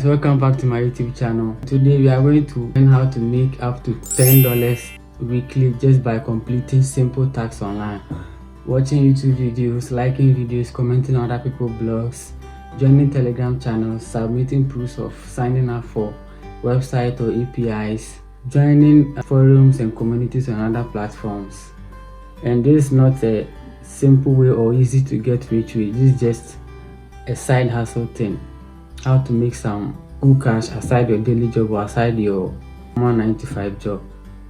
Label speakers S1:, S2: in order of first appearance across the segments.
S1: welcome back to my YouTube channel. Today we are going to learn how to make up to $10 weekly just by completing simple tasks online, watching YouTube videos, liking videos, commenting on other people's blogs, joining Telegram channels, submitting proofs of signing up for website or APIs, joining forums and communities on other platforms. And this is not a simple way or easy to get rich with. This is just a side hustle thing, how to make some good cash aside your daily job or aside your 195 job.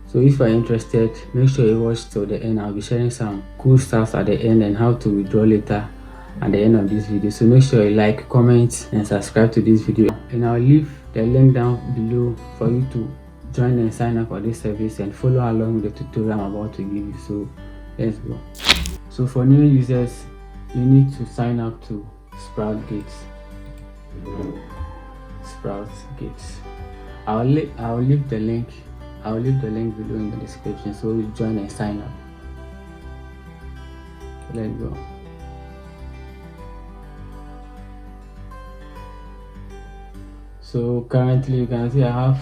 S1: So if you're interested, make sure you watch till the end. I'll be sharing some cool stuff at the end and how to withdraw later at the end of this video. So make sure you like, comment and subscribe to this video, and I'll leave the link down below for you to join and sign up for this service and follow along with the tutorial I'm about to give you. So let's go. So for new users, you need to sign up to Sproutgate. I'll leave the link below in the description, so you join and sign up. Let's go. So currently you can see I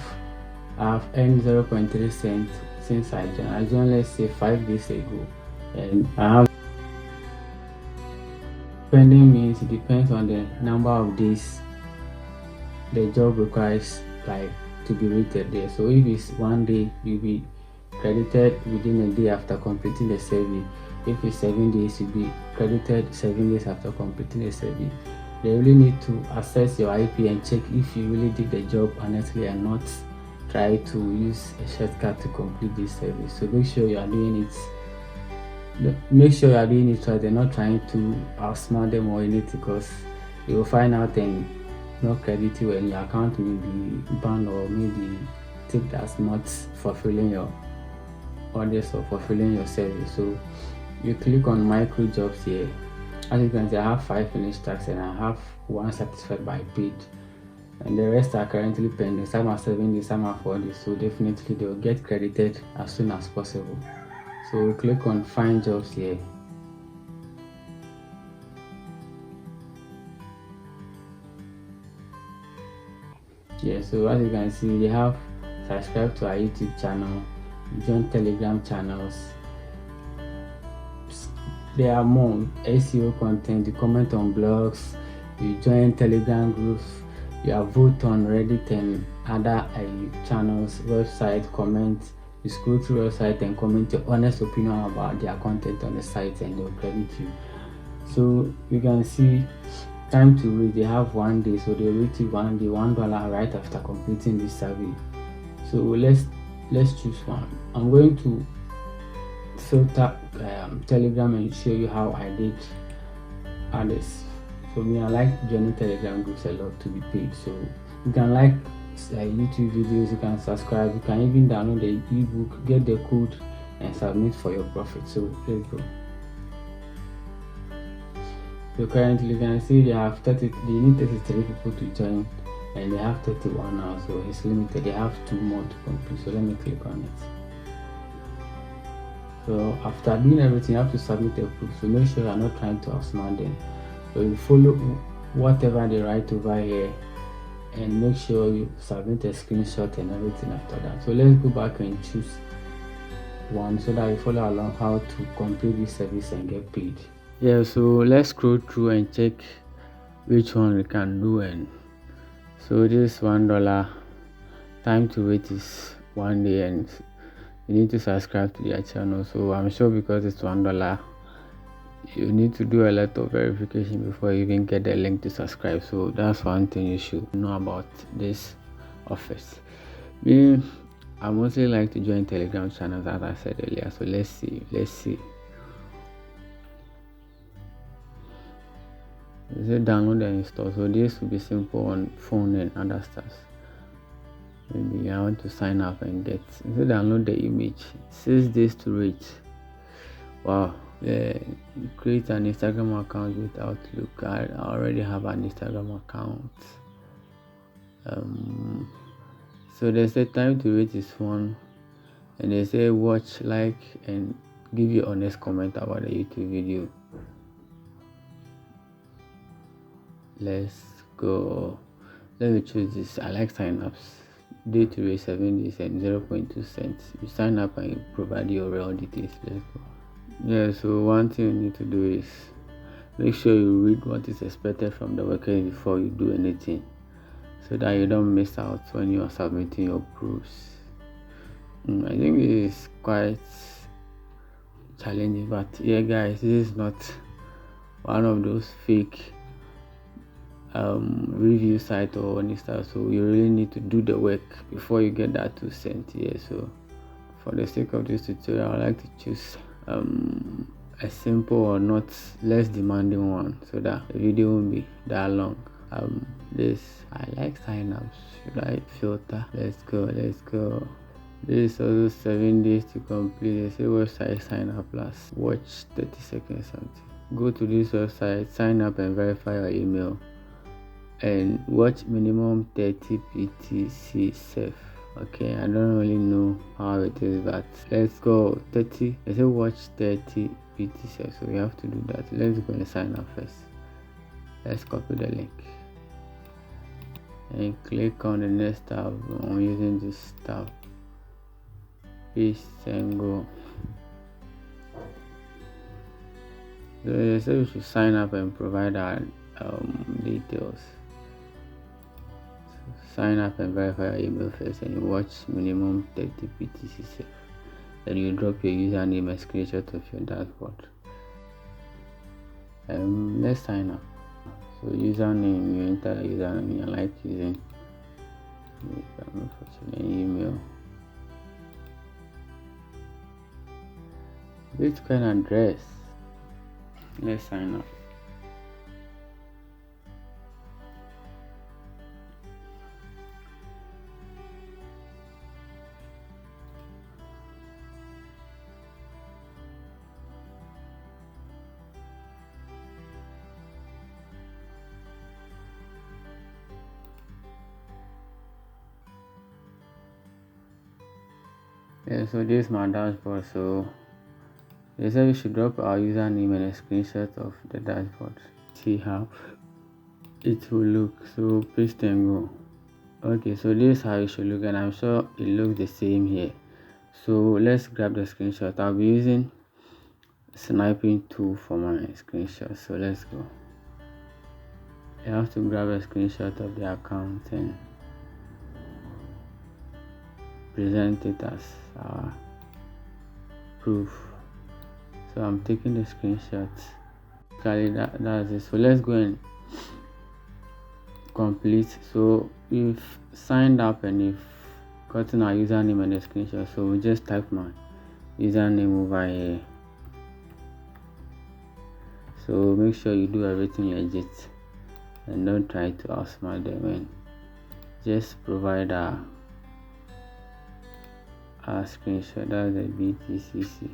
S1: have earned 0.3 cents since I joined, let's say 5 days ago, and I have pending means it depends on the number of days the job requires to be rated there. So if it's 1 day, you'll be credited within a day after completing the survey. If it's 7 days, you'll be credited 7 days after completing the survey. They really need to assess your IP and check if you really did the job honestly and not try to use a shortcut to complete this survey. So make sure you are doing it right and not trying to outsmart them or anything, because you will find out and not credit you and your account may be banned or maybe think that's not fulfilling your orders or fulfilling your service. So you click on micro jobs here. As you can see, I have 5 finished tasks and I have 1 satisfied by paid, and the rest are currently pending. Some are 7 days, some are 4 days, so definitely they will get credited as soon as possible. So we click on find jobs here. Yeah, so as you can see, they have subscribe to our YouTube channel, join Telegram channels. There are more SEO content. You comment on blogs, you join Telegram groups, you vote on Reddit and other channels, website, comment. You scroll through website and comment your honest opinion about their content on the site and they'll credit you. So you can see time to rate, they have 1 day, so they rate you 1 day, $1 right after completing this survey. So let's choose one. I'm going to filter Telegram and show you how I did others. For me, I like joining Telegram groups a lot to be paid. So you can like YouTube videos, you can subscribe, you can even download the ebook, get the code and submit for your profit. So let's go. So currently you can see they need 33 people to join and they have 31 now, so it's limited. They have 2 more to complete. So let me click on it. So after doing everything, you have to submit a proof. So make sure you are not trying to outsmart them. So you follow whatever they write over here and make sure you submit a screenshot and everything after that. So let's go back and choose one so that you follow along how to complete this service and get paid. Yeah, so let's scroll through and check which one we can do. And so this $1 time to wait is 1 day and you need to subscribe to their channel. So I'm sure because it's $1, you need to do a lot of verification before you even get the link to subscribe. So that's one thing you should know about this offers. I mostly like to join Telegram channels, as I said earlier. So let's see. Is it download and install? So this will be simple on phone and other stuff. Maybe I want to sign up and get. Is it download the image? 6 days to reach. Wow. Create an Instagram account with Outlook. I already have an Instagram account. So they say time to reach is 1, and they say watch, like, and give you honest comment about the YouTube video. Let's let me choose this. I like sign-ups. Day to rate 7 days and 0.2 cents. You sign up and you provide your real details. Let's go. Yeah, so one thing you need to do is make sure you read what is expected from the worker before you do anything, so that you don't miss out when you are submitting your proofs. I think it is quite challenging, but yeah guys, this is not one of those fake review site or any stuff, so you really need to do the work before you get that 2 cents. Yeah, so for the sake of this tutorial, I like to choose a simple or not less demanding one, so that the video won't be that long. This, I like sign-ups. Should I filter? Let's go. This is also 7 days to complete. They say website sign up plus watch 30 seconds something. Go to this website, sign up and verify your email, and watch minimum 30 PTC safe. Okay, I don't really know how it is, but let's go. 30. They say watch 30 PTC, so we have to do that. Let's go and sign up first. Let's copy the link and click on the next tab. I'm using this tab. Paste and go. So they say we should sign up and provide our details. So sign up and verify your email first, and you watch minimum 30 PTC safe. Then you drop your username and screenshot of your dashboard. Let's sign up. So username, you enter the username you like using. Email. Bitcoin address. Let's sign up. Yeah, so this is my dashboard. So they said we should drop our username and a screenshot of the dashboard. See how it will look. So paste and go. Okay, so this is how it should look, and I'm sure it looks the same here. So let's grab the screenshot. I'll be using sniping tool for my screenshot. So let's go. You have to grab a screenshot of the account and present it as our proof. So I'm taking the screenshot. That's it. So let's go and complete. So we've signed up and we've gotten our username and the screenshot. So we just type my username over here. So make sure you do everything legit and don't try to outsmart them, and just provide our screenshot. That's the BTCC.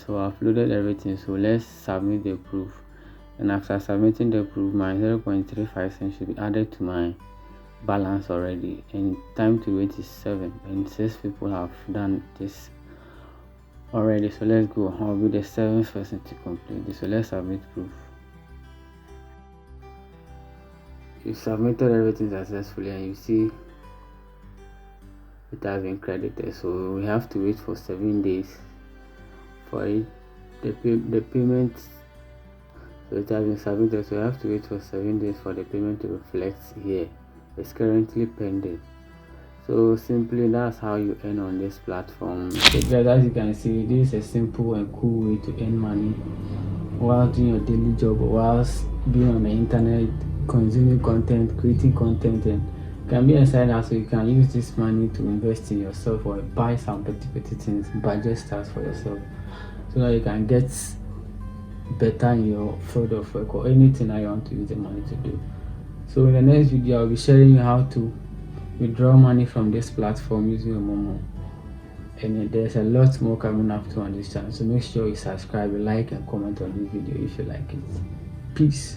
S1: So I've uploaded everything, so let's submit the proof. And after submitting the proof, my 0.35 cents should be added to my balance already, and time to wait is 7, and 6 people have done this already. So let's go. I'll be the 7th person to complete this. So let's submit proof. You submitted everything successfully, and you see it has been credited. So we have to wait for 7 days for it, the payment. So it has been submitted, so you have to wait for 7 days for the payment to reflect here. It's currently pending. So simply, that's how you earn on this platform. So guys, as you can see, this is a simple and cool way to earn money while doing your daily job, or whilst being on the internet, consuming content, creating content, and can be a side hustle. You can use this money to invest in yourself or buy some petty things, budget stuff for yourself, so that you can get better in your field of work or anything that you want to use the money to do. So in the next video, I'll be sharing you how to withdraw money from this platform using your Momo, and there's a lot more coming up to on this channel. So make sure you subscribe, like, and comment on this video if you like it. Peace.